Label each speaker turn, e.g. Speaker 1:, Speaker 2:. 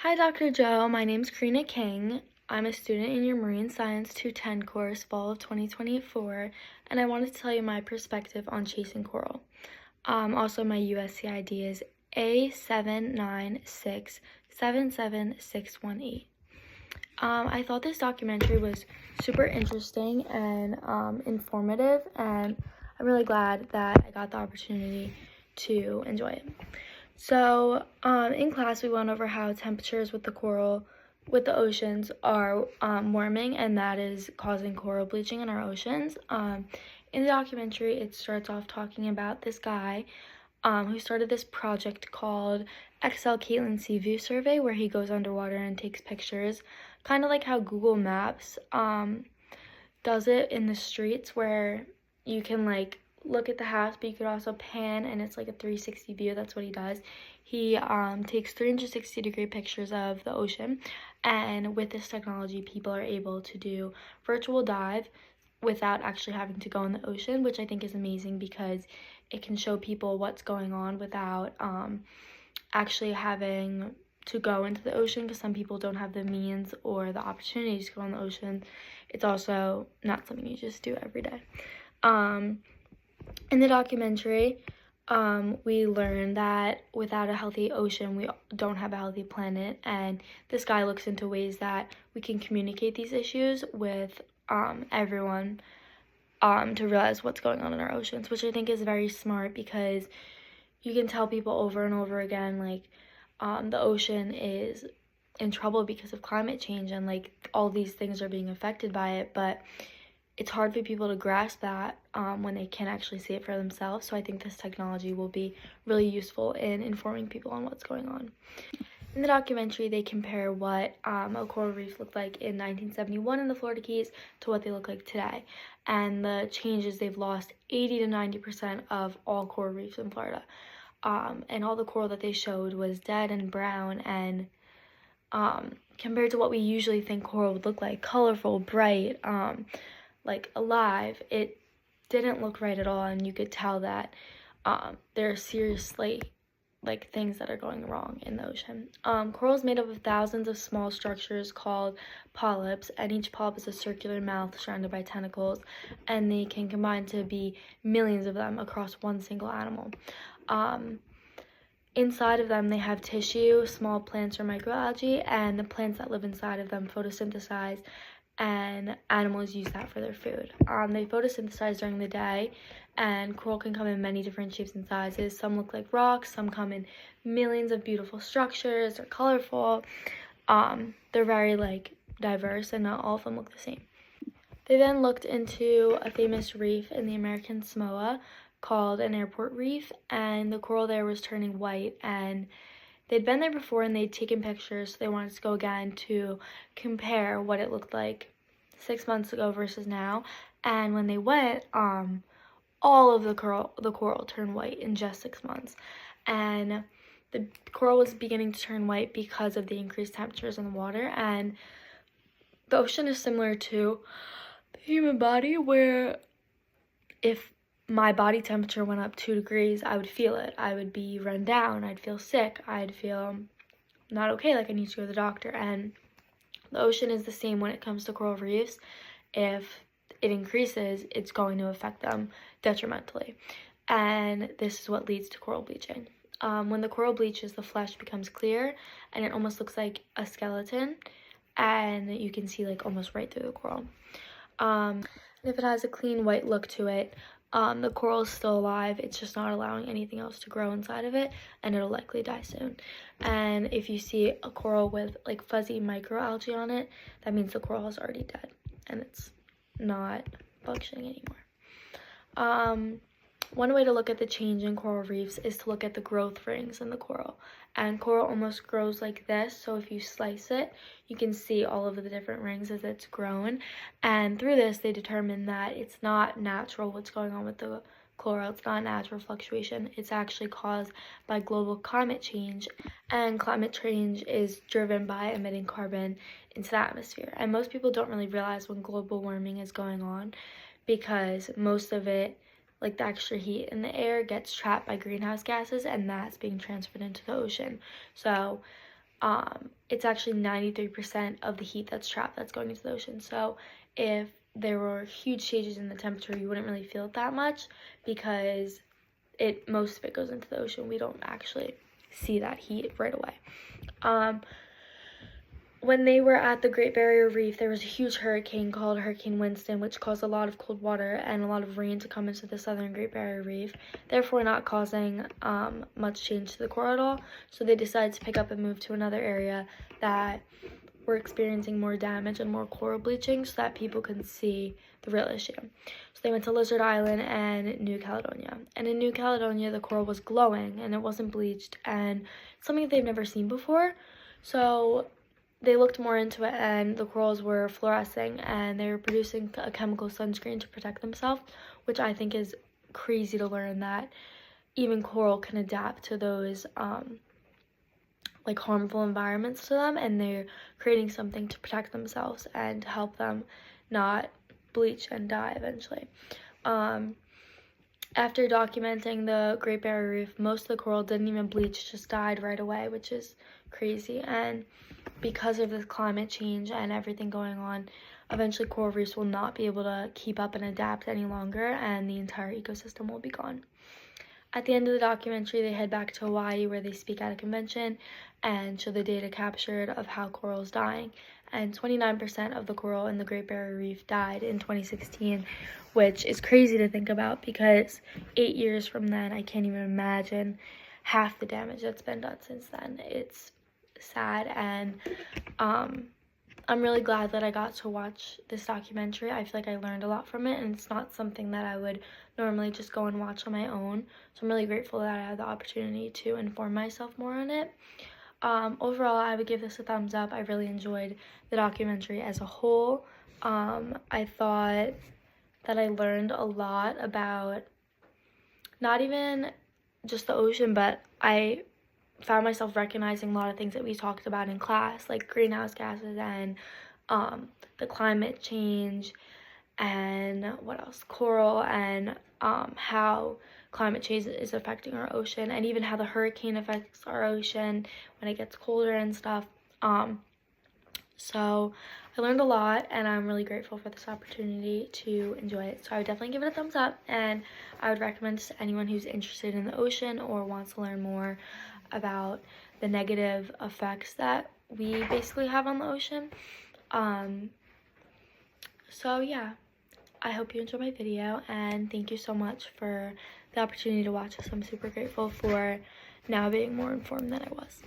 Speaker 1: Hi, Dr. Joe. My name's Karina King. I'm a student in your Marine Science 210 course, fall of 2024, and I wanted to tell you my perspective on chasing coral. Also, my USCID is A7967761E. I thought this documentary was super interesting and informative, and I'm really glad that I got the opportunity to enjoy it. So, in class, we went over how temperatures with the oceans are warming, and that is causing coral bleaching in our oceans. In the documentary, it starts off talking about this guy who started this project called XL Caitlin Sea View Survey, where he goes underwater and takes pictures, kind of like how Google Maps does it in the streets, where you can like look at the house, but you could also pan, and it's like a 360 view. That's what he does. He takes 360-degree pictures of the ocean, and with this technology, people are able to do virtual dive without actually having to go in the ocean, which I think is amazing because it can show people what's going on without actually having to go into the ocean, because some people don't have the means or the opportunity to go in the ocean. It's also not something you just do every day. In the documentary, we learn that without a healthy ocean, we don't have a healthy planet, and this guy looks into ways that we can communicate these issues with everyone to realize what's going on in our oceans, which I think is very smart, because you can tell people over and over again, like, the ocean is in trouble because of climate change, and like all these things are being affected by it, but it's hard for people to grasp that when they can't actually see it for themselves. So I think this technology will be really useful in informing people on what's going on. In the documentary, they compare what a coral reef looked like in 1971 in the Florida Keys to what they look like today. And the changes, they've lost 80 to 90% of all coral reefs in Florida. And all the coral that they showed was dead and brown, and compared to what we usually think coral would look like, colorful, bright, like alive, it didn't look right at all, and you could tell that there are seriously like things that are going wrong in the ocean. Coral is made up of thousands of small structures called polyps, and each polyp is a circular mouth surrounded by tentacles, and they can combine to be millions of them across one single animal. Inside of them, they have tissue, small plants or microalgae, and the plants that live inside of them photosynthesize, and animals use that for their food. They photosynthesize during the day, and coral can come in many different shapes and sizes. Some look like rocks, some come in millions of beautiful structures, they're colorful. They're very like diverse, and not all of them look the same. They then looked into a famous reef in the American Samoa called an airport reef, and the coral there was turning white, and they'd been there before and they'd taken pictures, so they wanted to go again to compare what it looked like 6 months ago versus now. And when they went, all of the coral turned white in just 6 months, and the coral was beginning to turn white because of the increased temperatures in the water. And the ocean is similar to the human body, where if my body temperature went up 2 degrees, I would feel it. I would be run down, I'd feel sick, I'd feel not okay, like I need to go to the doctor. And the ocean is the same when it comes to coral reefs. If it increases, it's going to affect them detrimentally, and this is what leads to coral bleaching. When the coral bleaches, the flesh becomes clear, and it almost looks like a skeleton, and you can see like almost right through the coral. If it has a clean white look to it, the coral is still alive, it's just not allowing anything else to grow inside of it, and it'll likely die soon. And if you see a coral with like fuzzy microalgae on it, that means the coral is already dead and it's not functioning anymore. One way to look at the change in coral reefs is to look at the growth rings in the coral. And coral almost grows like this, so if you slice it, you can see all of the different rings as it's grown. And through this, they determine that it's not natural what's going on with the coral. It's not natural fluctuation. It's actually caused by global climate change, and climate change is driven by emitting carbon into the atmosphere. And most people don't really realize when global warming is going on, because most of it, like the extra heat in the air, gets trapped by greenhouse gases, and that's being transferred into the ocean. So it's actually 93% of the heat that's trapped that's going into the ocean. So if there were huge changes in the temperature, you wouldn't really feel it that much because most of it goes into the ocean. We don't actually see that heat right away. When they were at the Great Barrier Reef, there was a huge hurricane called Hurricane Winston, which caused a lot of cold water and a lot of rain to come into the southern Great Barrier Reef, therefore not causing much change to the coral at all. So they decided to pick up and move to another area that were experiencing more damage and more coral bleaching so that people can see the real issue. So they went to Lizard Island and New Caledonia. And in New Caledonia, the coral was glowing and it wasn't bleached, and something that they've never seen before. So they looked more into it, and the corals were fluorescing and they were producing a chemical sunscreen to protect themselves, which I think is crazy to learn that even coral can adapt to those like harmful environments to them, and they're creating something to protect themselves and to help them not bleach and die eventually. After documenting the Great Barrier Reef, most of the coral didn't even bleach, just died right away, which is crazy. And because of the climate change and everything going on, eventually coral reefs will not be able to keep up and adapt any longer, and the entire ecosystem will be gone. At the end of the documentary, they head back to Hawaii, where they speak at a convention and show the data captured of how coral is dying. And 29% of the coral in the Great Barrier Reef died in 2016, which is crazy to think about because 8 years from then, I can't even imagine half the damage that's been done since then. It's sad, and I'm really glad that I got to watch this documentary. I feel like I learned a lot from it, and it's not something that I would normally just go and watch on my own. So I'm really grateful that I had the opportunity to inform myself more on it. Overall, I would give this a thumbs up. I really enjoyed the documentary as a whole. I thought that I learned a lot about not even just the ocean, but I found myself recognizing a lot of things that we talked about in class, like greenhouse gases and the climate change, and what else, coral, and how climate change is affecting our ocean, and even how the hurricane affects our ocean when it gets colder and stuff. So I learned a lot, and I'm really grateful for this opportunity to enjoy it. So I would definitely give it a thumbs up, and I would recommend this to anyone who's interested in the ocean or wants to learn more about the negative effects that we basically have on the ocean. So yeah, I hope you enjoyed my video, and thank you so much for the opportunity to watch this. I'm super grateful for now being more informed than I was.